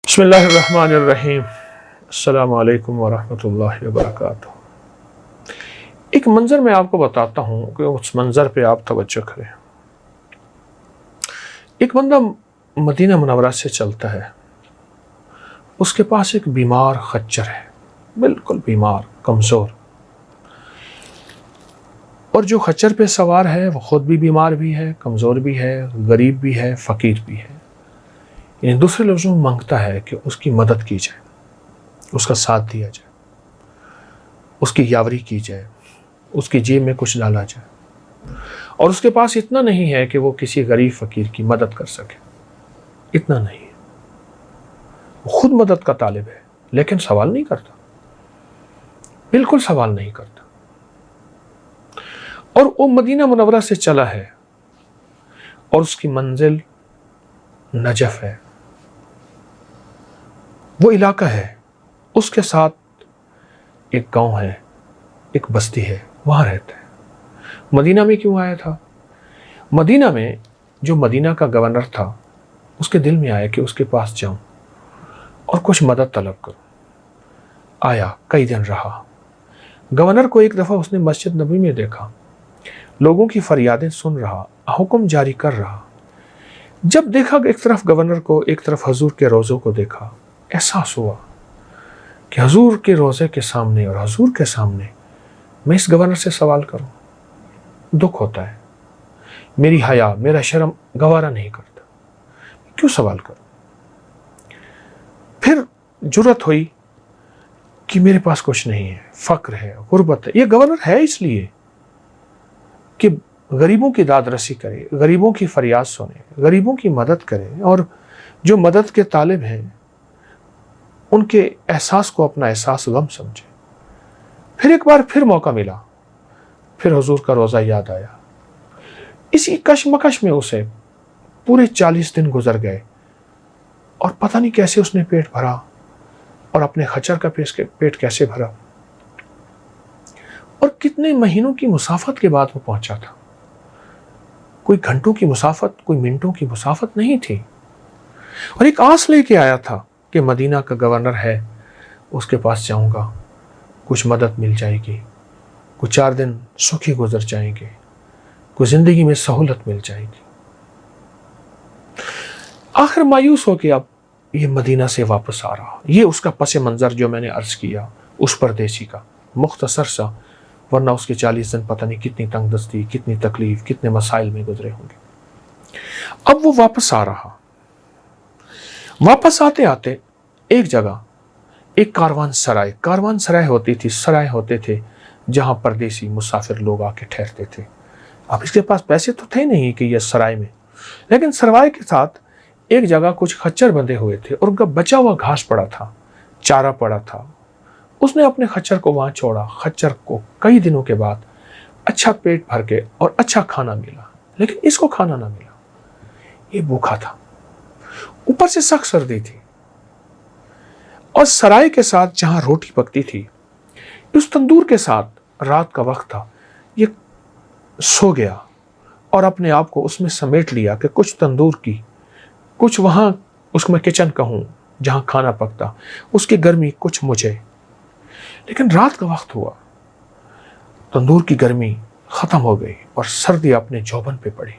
بسم اللہ الرحمن الرحیم۔ السلام علیکم ورحمۃ اللہ وبرکاتہ۔ ایک منظر میں آپ کو بتاتا ہوں کہ اس منظر پہ آپ توجہ کریں۔ ایک بندہ مدینہ منورہ سے چلتا ہے، اس کے پاس ایک بیمار خچر ہے، بالکل بیمار، کمزور، اور جو خچر پہ سوار ہے وہ خود بھی بیمار بھی ہے، کمزور بھی ہے، غریب بھی ہے، فقیر بھی ہے۔ یعنی دوسرے لفظوں میں مانگتا ہے کہ اس کی مدد کی جائے، اس کا ساتھ دیا جائے، اس کی یاوری کی جائے، اس کی جیب میں کچھ ڈالا جائے۔ اور اس کے پاس اتنا نہیں ہے کہ وہ کسی غریب فقیر کی مدد کر سکے، اتنا نہیں ہے۔ وہ خود مدد کا طالب ہے لیکن سوال نہیں کرتا، بالکل سوال نہیں کرتا۔ اور وہ مدینہ منورہ سے چلا ہے اور اس کی منزل نجف ہے، وہ علاقہ ہے، اس کے ساتھ ایک گاؤں ہے، ایک بستی ہے، وہاں رہتا ہے۔ مدینہ میں کیوں آیا تھا؟ مدینہ میں جو مدینہ کا گورنر تھا، اس کے دل میں آیا کہ اس کے پاس جاؤں اور کچھ مدد طلب کروں۔ آیا، کئی دن رہا۔ گورنر کو ایک دفعہ اس نے مسجد نبوی میں دیکھا، لوگوں کی فریادیں سن رہا، حکم جاری کر رہا۔ جب دیکھا کہ ایک طرف گورنر کو، ایک طرف حضور کے روضوں کو دیکھا، احساس ہوا کہ حضور کے روضے کے سامنے اور حضور کے سامنے میں اس گورنر سے سوال کروں، دکھ ہوتا ہے، میری حیا، میرا شرم گوارا نہیں کرتا، کیوں سوال کروں؟ پھر جرأت ہوئی کہ میرے پاس کچھ نہیں ہے، فقر ہے، غربت ہے۔ یہ گورنر ہے اس لیے کہ غریبوں کی داد رسی کرے، غریبوں کی فریاد سنے، غریبوں کی مدد کرے، اور جو مدد کے طالب ہیں ان کے احساس کو اپنا احساس غم سمجھے۔ پھر ایک بار پھر موقع ملا، پھر حضور کا روضہ یاد آیا۔ اسی کشمکش میں اسے پورے 40 دن گزر گئے اور پتہ نہیں کیسے اس نے پیٹ بھرا، اور اپنے خچر کا پیٹ کیسے بھرا، اور کتنے مہینوں کی مسافت کے بعد وہ پہنچا تھا۔ کوئی گھنٹوں کی مسافت، کوئی منٹوں کی مسافت نہیں تھی، اور ایک آس لے کے آیا تھا کہ مدینہ کا گورنر ہے، اس کے پاس جاؤں گا، کچھ مدد مل جائے گی، کچھ 4 دن سکھی گزر جائیں گے، کچھ زندگی میں سہولت مل جائے گی۔ آخر مایوس ہو کے اب یہ مدینہ سے واپس آ رہا۔ یہ اس کا پس منظر جو میں نے عرض کیا، اس پردیسی کا، مختصر سا، ورنہ اس کے 40 دن پتہ نہیں کتنی تنگ دستی، کتنی تکلیف، کتنے مسائل میں گزرے ہوں گے۔ اب وہ واپس آ رہا۔ واپس آتے آتے ایک جگہ ایک کاروان سرائے ہوتی تھی، سرائے ہوتے تھے جہاں پردیسی مسافر لوگ آ کے ٹھہرتے تھے۔ اب اس کے پاس پیسے تو تھے نہیں کہ یہ سرائے میں، لیکن سرائے کے ساتھ ایک جگہ کچھ خچر بندھے ہوئے تھے اور ان کا بچا ہوا گھاس پڑا تھا، چارہ پڑا تھا۔ اس نے اپنے خچر کو وہاں چھوڑا۔ خچر کو کئی دنوں کے بعد اچھا پیٹ بھر کے اور اچھا کھانا ملا، لیکن اس کو کھانا نہ ملا، یہ بھوکا تھا، اوپر سے سخت سردی تھی، اور سرائے کے ساتھ جہاں روٹی پکتی تھی، اس تندور کے ساتھ رات کا وقت تھا، یہ سو گیا اور اپنے آپ کو اس میں سمیٹ لیا کہ کچھ تندور کی، کچھ وہاں اس میں کچن کہوں جہاں کھانا پکتا، اس کی گرمی کچھ مجھے۔ لیکن رات کا وقت ہوا، تندور کی گرمی ختم ہو گئی اور سردی اپنے جوبن پہ پڑی۔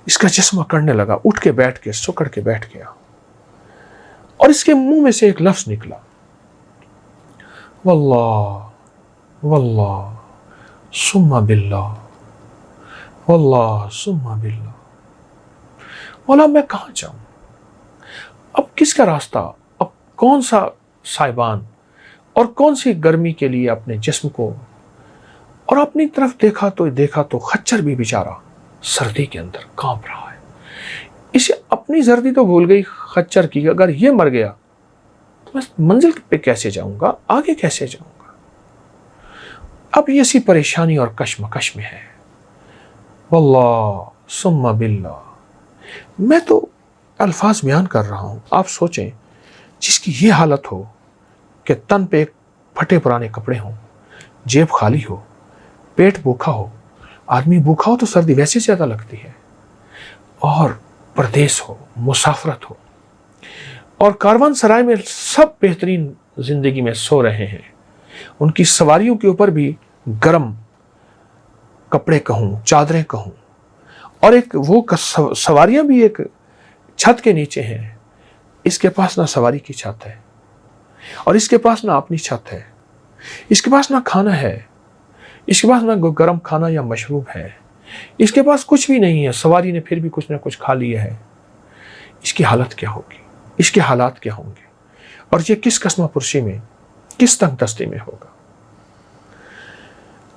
اس کا جسم اکڑنے لگا، اٹھ کے بیٹھ کے سکڑ کے بیٹھ گیا، اور اس کے منہ میں سے ایک لفظ نکلا، واللہ واللہ ثم باللہ، واللہ ثم باللہ۔ مولا میں کہاں جاؤں؟ اب کس کا راستہ؟ اب کون سا سائبان اور کون سی گرمی کے لیے اپنے جسم کو، اور اپنی طرف دیکھا تو خچر بھی بیچارہ سردی کے اندر کانپ رہا ہے۔ اسے اپنی سردی تو بھول گئی خچر کی، اگر یہ مر گیا تو میں منزل پہ کیسے جاؤں گا، آگے کیسے جاؤں گا؟ اب یہ اسی پریشانی اور کشمکش میں ہے۔ واللہ ثم باللہ، میں تو الفاظ بیان کر رہا ہوں، آپ سوچیں جس کی یہ حالت ہو کہ تن پہ پھٹے پرانے کپڑے ہوں، جیب خالی ہو، پیٹ بھوکا ہو۔ آدمی بھوکا ہو تو سردی ویسے زیادہ لگتی ہے، اور پردیس ہو، مسافرت ہو، اور کاروان سرائے میں سب بہترین زندگی میں سو رہے ہیں. ان کی سواریوں کے اوپر بھی گرم کپڑے کہوں، چادریں کہوں، اور ایک وہ سواریاں بھی ایک چھت کے نیچے ہیں. اس کے پاس نہ سواری کی چھت ہے، اور اس کے پاس نہ اپنی چھت ہے، اس کے پاس نہ کھانا ہے، اس کے پاس نہ گرم کھانا یا مشروب ہے، اس کے پاس کچھ بھی نہیں ہے. سواری نے پھر بھی کچھ نہ کچھ کھا لیا ہے. اس کی حالت کیا ہوگی؟ اس کے حالات کیا ہوں گے؟ اور یہ کس قسمہ پرسی میں، کس تنگ دستی میں ہوگا؟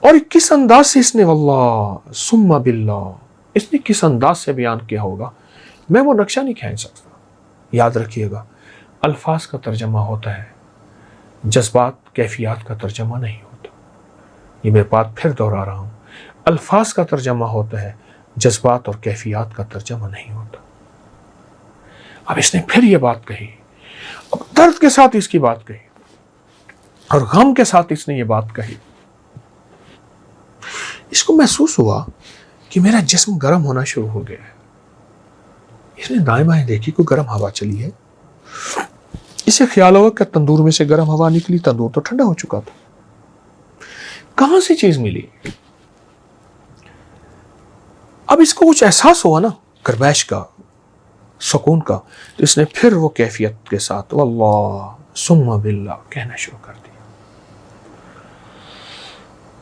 اور کس انداز سے اس نے واللہ ثم باللہ، اس نے کس انداز سے بیان کیا ہوگا، میں وہ نقشہ نہیں کھینچ سکتا. یاد رکھیے گا، الفاظ کا ترجمہ ہوتا ہے، جذبات کیفیات کا ترجمہ نہیں ہوتا. یہ میں بات پھر دہرا رہا ہوں، الفاظ کا ترجمہ ہوتا ہے، جذبات اور کیفیات کا ترجمہ نہیں ہوتا. اب اس نے پھر یہ بات کہی، اب درد کے ساتھ اس کی بات کہی، اور غم کے ساتھ اس نے یہ بات کہی. اس کو محسوس ہوا کہ میرا جسم گرم ہونا شروع ہو گیا ہے. اس نے دائیں بائیں دیکھی، کوئی گرم ہوا چلی ہے. اسے خیال ہوا کہ تندور میں سے گرم ہوا نکلی، تندور تو ٹھنڈا ہو چکا تھا. کہاں سے چیز ملی؟ اب اس کو کچھ احساس ہوا نا گرمائش کا، سکون کا، تو اس نے پھر وہ کیفیت کے ساتھ واللہ ثم باللہ کہنا شروع کر دیا.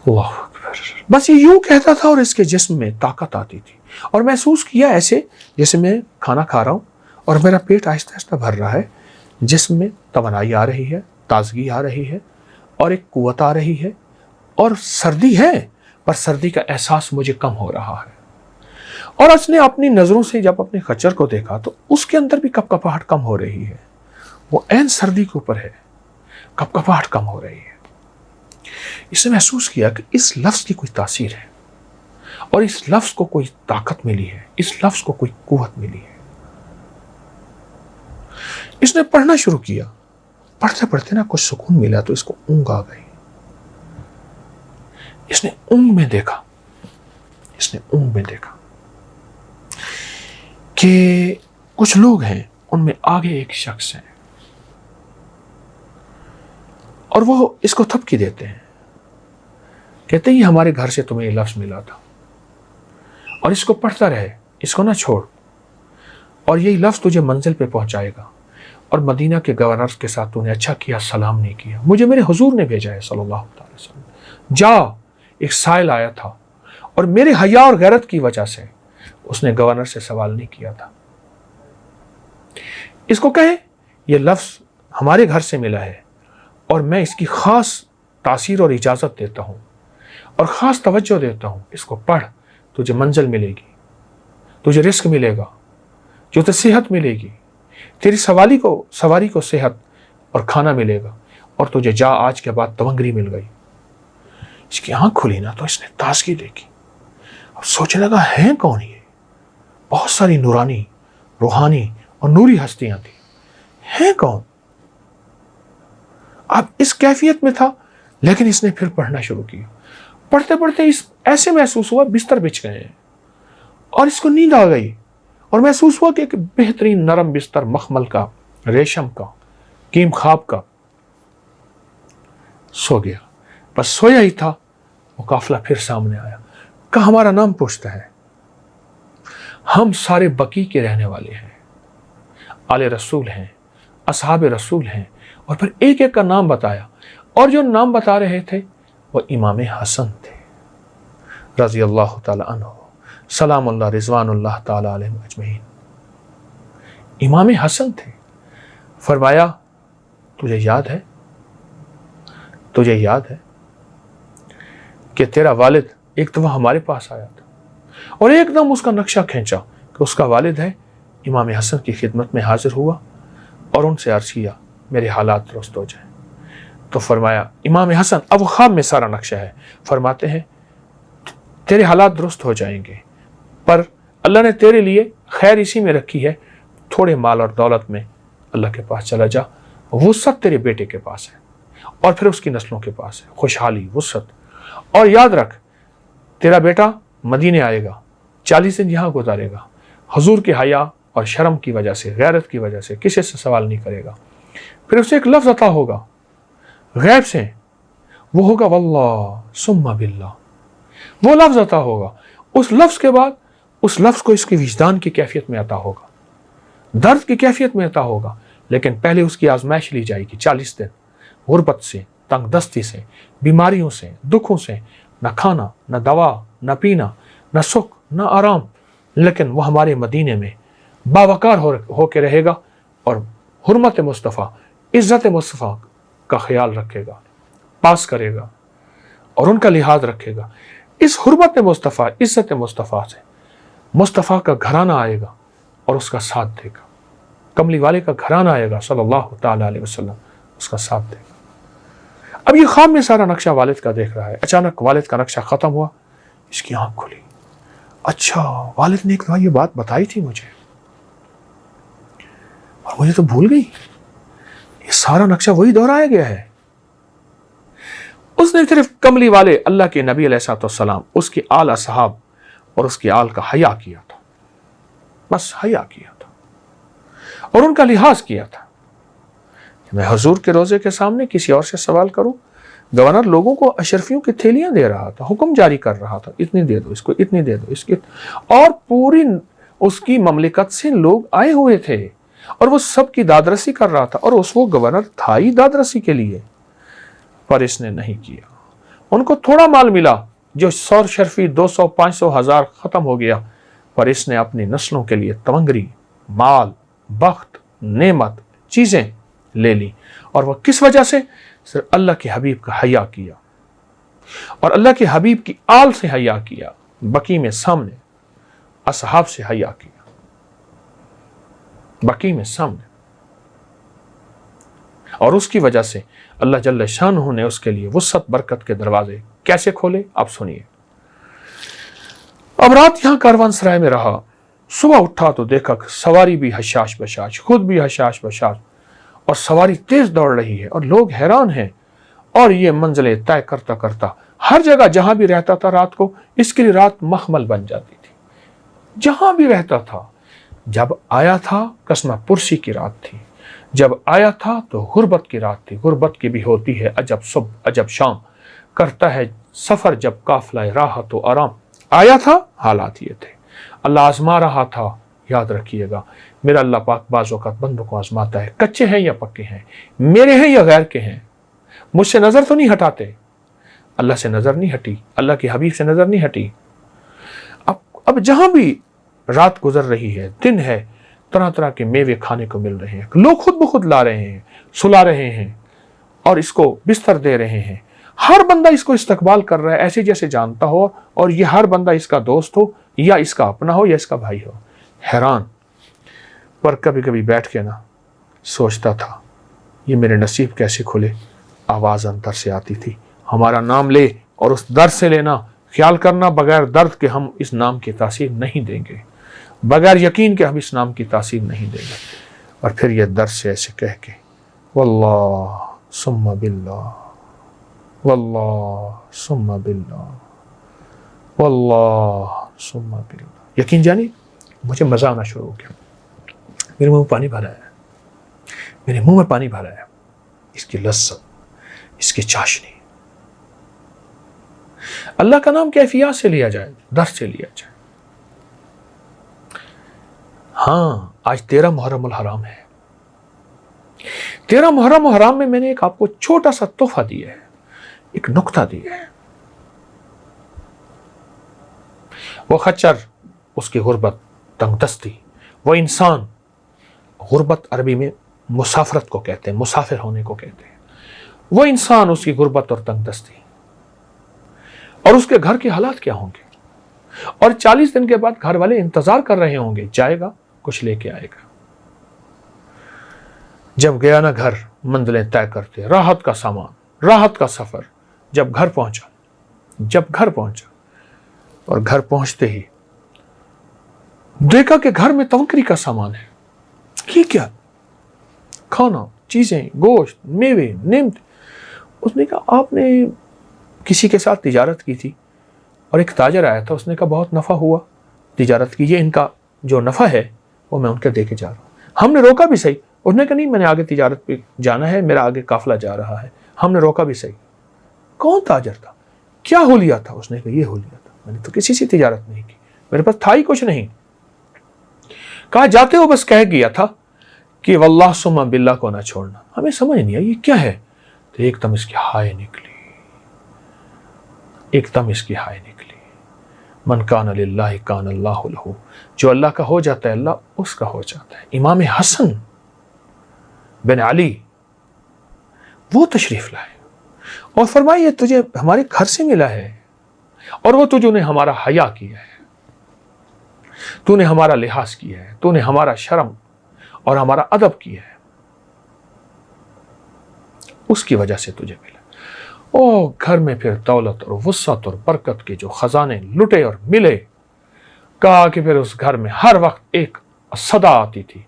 اللہ اکبر. بس یہ یوں کہتا تھا اور اس کے جسم میں طاقت آتی تھی، اور محسوس کیا ایسے جیسے میں کھانا کھا رہا ہوں اور میرا پیٹ آہستہ آہستہ بھر رہا ہے، جسم میں توانائی آ رہی ہے، تازگی آ رہی ہے، اور ایک قوت آ رہی ہے، اور سردی ہے پر سردی کا احساس مجھے کم ہو رہا ہے. اور اس نے اپنی نظروں سے جب اپنے خچر کو دیکھا تو اس کے اندر بھی کپ کپاہٹ کم ہو رہی ہے. وہ عین سردی کے اوپر ہے، کپ کپاہٹ کم ہو رہی ہے. اس نے محسوس کیا کہ اس لفظ کی کوئی تاثیر ہے، اور اس لفظ کو کوئی طاقت ملی ہے، اس لفظ کو کوئی قوت ملی ہے. اس نے پڑھنا شروع کیا. پڑھتے پڑھتے نا کچھ سکون ملا تو اس کو اونگ آ گئی. اس نے اونگ میں دیکھا، اس نے اونگ میں دیکھا کہ کچھ لوگ ہیں، ان میں آگے ایک شخص ہے، اور وہ اس کو تھپکی دیتے ہیں، کہتے ہیں یہ ہمارے گھر سے تمہیں یہ لفظ ملا تھا، اور اس کو پڑھتا رہے، اس کو نہ چھوڑ، اور یہی لفظ تجھے منزل پہ پہنچائے گا. اور مدینہ کے گورنر کے ساتھ تو نے اچھا کیا، سلام نہیں کیا. مجھے میرے حضور نے بھیجا ہے صلی اللہ علیہ وسلم. جا. ایک سائل آیا تھا، اور میرے حیا اور غیرت کی وجہ سے اس نے گورنر سے سوال نہیں کیا تھا. اس کو کہے یہ لفظ ہمارے گھر سے ملا ہے، اور میں اس کی خاص تاثیر اور اجازت دیتا ہوں، اور خاص توجہ دیتا ہوں. اس کو پڑھ، تجھے منزل ملے گی، تجھے رزق ملے گا، جو تے صحت ملے گی، تیری سواری کو صحت اور کھانا ملے گا، اور تجھے جا آج کے بعد تونگری مل گئی. اس کی آنکھ کھلی نا تو اس نے تازگی دیکھی. اب سوچنے لگا ہیں کون یہ؟ بہت ساری نورانی، روحانی اور نوری ہستیاں تھیں. ہیں کون؟ اب اس کیفیت میں تھا، لیکن اس نے پھر پڑھنا شروع کیا. پڑھتے پڑھتے اس ایسے محسوس ہوا بستر بچھ گئے ہیں، اور اس کو نیند آ گئی، اور محسوس ہوا کہ ایک بہترین نرم بستر، مخمل کا، ریشم کا، کیم خواب کا. سو گیا. بس سویا ہی تھا، وہ قافلہ پھر سامنے آیا. کہا ہمارا نام پوچھتا ہے. ہم سارے بقی کے رہنے والے ہیں، آل رسول ہیں، اصحاب رسول ہیں. اور پھر ایک ایک کا نام بتایا، اور جو نام بتا رہے تھے وہ امام حسن تھے رضی اللہ تعالی عنہ، سلام اللہ رضوان اللہ تعالی علیہ اجمعین. امام حسن تھے. فرمایا تجھے یاد ہے، تجھے یاد ہے کہ تیرا والد ایک دفعہ ہمارے پاس آیا تھا، اور ایک دم اس کا نقشہ کھینچا کہ اس کا والد ہے. امام حسن کی خدمت میں حاضر ہوا اور ان سے عرض کیا میرے حالات درست ہو جائیں. تو فرمایا امام حسن، اب خواب میں سارا نقشہ ہے، فرماتے ہیں تیرے حالات درست ہو جائیں گے، پر اللہ نے تیرے لیے خیر اسی میں رکھی ہے، تھوڑے مال اور دولت میں اللہ کے پاس چلا جا، وسعت تیرے بیٹے کے پاس ہے، اور پھر اس کی نسلوں کے پاس ہے، خوشحالی، وسعت. اور یاد رکھ تیرا بیٹا مدینے آئے گا، 40 دن یہاں گزارے گا، حضور کے حیا اور شرم کی وجہ سے، غیرت کی وجہ سے کسی سے سوال نہیں کرے گا. پھر اسے ایک لفظ عطا ہوگا غیب سے، وہ ہوگا واللہ ثم باللہ. وہ لفظ عطا ہوگا، اس لفظ کے بعد اس لفظ کو اس کی وجدان کی کیفیت میں عطا ہوگا، درد کی کیفیت میں عطا ہوگا. لیکن پہلے اس کی آزمائش لی جائے گی 40 دن، غربت سے، تنگ دستی سے، بیماریوں سے، دکھوں سے، نہ کھانا، نہ دوا، نہ پینا، نہ سکھ، نہ آرام. لیکن وہ ہمارے مدینے میں باوقار ہو کے رہے گا اور حرمت مصطفیٰ، عزت مصطفیٰ کا خیال رکھے گا، پاس کرے گا اور ان کا لحاظ رکھے گا. اس حرمت مصطفیٰ، عزت مصطفیٰ سے مصطفیٰ کا گھرانہ آئے گا اور اس کا ساتھ دے گا. کملی والے کا گھرانہ آئے گا صلی اللہ تعالی علیہ وسلم، اس کا ساتھ دے گا. اب یہ خواب میں سارا نقشہ والد کا دیکھ رہا ہے. اچانک والد کا نقشہ ختم ہوا، اس کی آنکھ کھلی. اچھا والد نے ایک دفعہ یہ بات بتائی تھی مجھے اور مجھے تو بھول گئی. یہ سارا نقشہ وہی دہرایا گیا ہے. اس نے صرف کملی والے اللہ کے نبی علیہ الصلوۃ والسلام، اس کے آل اصحاب اور اس کے آل کا حیا کیا تھا. بس حیا کیا تھا اور ان کا لحاظ کیا تھا. میں حضور کے روزے کے سامنے کسی اور سے سوال کروں، گورنر لوگوں کو اشرفیوں کی تھیلیاں دے رہا تھا، حکم جاری کر رہا تھا، اتنی دے دو اس کو، اتنی دے دو اس کی، اور پوری اس کی مملکت سے لوگ آئے ہوئے تھے اور وہ سب کی دادرسی کر رہا تھا، اور اس وہ گورنر تھا ہی دادرسی کے لیے. پر اس نے نہیں کیا. ان کو تھوڑا مال ملا، جو 100 شرفی 200 500 1000 ختم ہو گیا، پر اس نے اپنی نسلوں کے لیے تمنگری، مال، بخت، نعمت، چیزیں لے لی. اور وہ کس وجہ سے؟ صرف اللہ کے حبیب کا حیا کیا اور اللہ کے حبیب کی آل سے حیا کیا، بقی میں سامنے اصحاب سے حیا کیا، بقی میں سامنے. اور اس کی وجہ سے اللہ جل شانہ نے اس کے لیے وسعت برکت کے دروازے کیسے کھولے آپ سنیے. اب رات یہاں کاروان سرائے میں رہا. صبح اٹھا تو دیکھا کہ سواری بھی حشاش بشاش، خود بھی حشاش بشاش، اور سواری تیز دوڑ رہی ہے اور لوگ حیران ہیں. اور یہ منزلیں طے کرتا کرتا ہر جگہ جہاں بھی رہتا تھا رات کو اس کے لیے رات مخمل بن جاتی تھی. جہاں بھی رہتا تھا، جب آیا تھا قسمہ پرسی کی رات تھی، جب آیا تھا تو غربت کی رات تھی. غربت کی بھی ہوتی ہے عجب صبح عجب شام، کرتا ہے سفر جب قافلہ راحت و آرام. آیا تھا حالات یہ تھے، اللہ آزما رہا تھا. یاد رکھیے گا میرا اللہ پاک بعض اوقات بندوں کو آزماتا ہے، کچے ہیں یا پکے ہیں، میرے ہیں یا غیر کے ہیں. مجھ سے نظر تو نہیں ہٹاتے، اللہ سے نظر نہیں ہٹی، اللہ کے حبیب سے نظر نہیں ہٹی. اب جہاں بھی رات گزر رہی ہے، دن ہے، طرح طرح کے میوے کھانے کو مل رہے ہیں، لوگ خود بخود لا رہے ہیں، سلا رہے ہیں اور اس کو بستر دے رہے ہیں. ہر بندہ اس کو استقبال کر رہا ہے ایسے جیسے جانتا ہو، اور یہ ہر بندہ اس کا دوست ہو یا اس کا اپنا ہو یا اس کا بھائی ہو. حیران. پر کبھی کبھی بیٹھ کے نا سوچتا تھا یہ میرے نصیب کیسے کھلے. آواز اندر سے آتی تھی، ہمارا نام لے اور اس درد سے لینا. خیال کرنا بغیر درد کے ہم اس نام کی تاثیر نہیں دیں گے، بغیر یقین کے ہم اس نام کی تاثیر نہیں دیں گے. اور پھر یہ درد سے ایسے کہہ کے واللہ ثم باللہ، واللہ ثم باللہ، واللہ ثم باللہ. یقین جانی مجھے مزہ آنا شروع ہو گیا. میرے منہ میں پانی بھرا ہے، میرے منہ میں پانی بھرا ہے. اس کی لذت، اس کی چاشنی. اللہ کا نام کیفیات سے لیا جائے، درد سے لیا جائے. ہاں آج 13 محرم الحرام ہے. 13 محرم الحرام میں میں نے آپ کو چھوٹا سا تحفہ دیا ہے، ایک نقطہ دیا ہے. وہ خچر، اس کی غربت، تنگ دستی. وہ انسان، غربت عربی میں مسافرت کو کہتے ہیں، مسافر ہونے کو کہتے ہیں. وہ انسان، اس کی غربت اور تنگ دستی، اور اس کے گھر کے حالات کیا ہوں گے. اور 40 دن کے بعد گھر والے انتظار کر رہے ہوں گے، جائے گا کچھ لے کے آئے گا. جب گیا نا گھر، منزلیں طے کرتے، راحت کا سامان، راحت کا سفر. جب گھر پہنچا اور گھر پہنچتے ہی دیکھا کہ گھر میں تنکری کا سامان ہے. یہ کیا؟ کھانا، چیزیں، گوشت، میوے، نعمت. اس نے کہا آپ نے کسی کے ساتھ تجارت کی تھی اور ایک تاجر آیا تھا، اس نے کہا بہت نفع ہوا تجارت کی، یہ ان کا جو نفع ہے وہ میں ان کے دے کے جا رہا ہوں. ہم نے روکا بھی صحیح. انہوں نے کہا نہیں میں نے آگے تجارت پہ جانا ہے, میرا آگے قافلہ جا رہا ہے. ہم نے روکا بھی صحیح. کون تاجر تھا, کیا حلیہ تھا؟ اس نے کہا یہ حلیہ تھا, میں نے تو کسی سے تجارت نہیں کی, میرے پاس تھا ہی کچھ نہیں. کہا جاتے ہو بس کہہ گیا تھا کہ واللہ ثم باللہ کو نہ چھوڑنا. ہمیں سمجھ نہیں آئی یہ کیا ہے. تو ایک دم اس کی ہائے نکلی, ایک دم اس کی ہائے نکلی. من کان للہ کان اللہ لہ, جو اللہ کا ہو جاتا ہے اللہ اس کا ہو جاتا ہے. امام حسن بن علی وہ تشریف لائے اور فرمائی یہ تجھے ہمارے گھر سے ملا ہے اور وہ تجھے نے ہمارا حیا کیا ہے, تو نے ہمارا لحاظ کیا ہے, تو نے ہمارا شرم اور ہمارا ادب کیا ہے, اس کی وجہ سے تجھے ملا. او گھر میں پھر دولت اور وسعت اور برکت کے جو خزانے لٹے اور ملے. کہا کہ پھر اس گھر میں ہر وقت ایک صدا آتی تھی,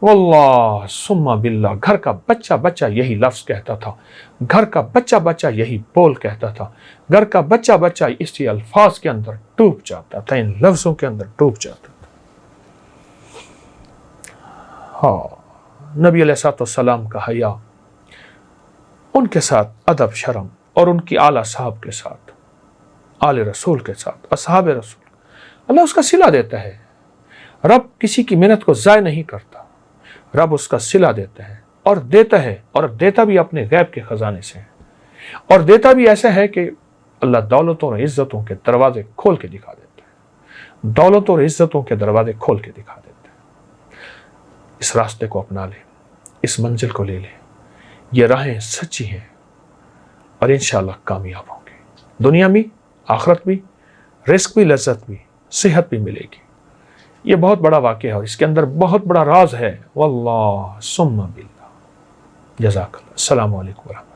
واللہ ثم باللہ. گھر کا بچہ بچہ یہی لفظ کہتا تھا, گھر کا بچہ بچہ یہی بول کہتا تھا, گھر کا بچہ بچہ اسی الفاظ کے اندر ڈوب جاتا تھا, ان لفظوں کے اندر ڈوب جاتا تھا. ہاں, نبی علیہ السلام کا حیا, ان کے ساتھ ادب شرم, اور ان کی اعلیٰ صاحب کے ساتھ, آل رسول کے ساتھ, اصحاب رسول. اللہ اس کا صلہ دیتا ہے. رب کسی کی محنت کو ضائع نہیں کرتا, رب اس کا صلہ دیتا ہے اور دیتا ہے, اور دیتا بھی اپنے غیب کے خزانے سے ہے, اور دیتا بھی ایسا ہے کہ اللہ دولتوں اور عزتوں کے دروازے کھول کے دکھا دیتا ہے, دولتوں اور عزتوں کے دروازے کھول کے دکھا دیتا ہے. اس راستے کو اپنا لے, اس منزل کو لے لے, یہ راہیں سچی ہیں اور انشاءاللہ کامیاب ہوں گے, دنیا میں آخرت بھی, رزق بھی, لذت بھی, صحت بھی ملے گی. یہ بہت بڑا واقعہ ہے اور اس کے اندر بہت بڑا راز ہے. واللہ ثم باللہ. جزاک اللہ. السلام علیکم ورحمۃ اللہ.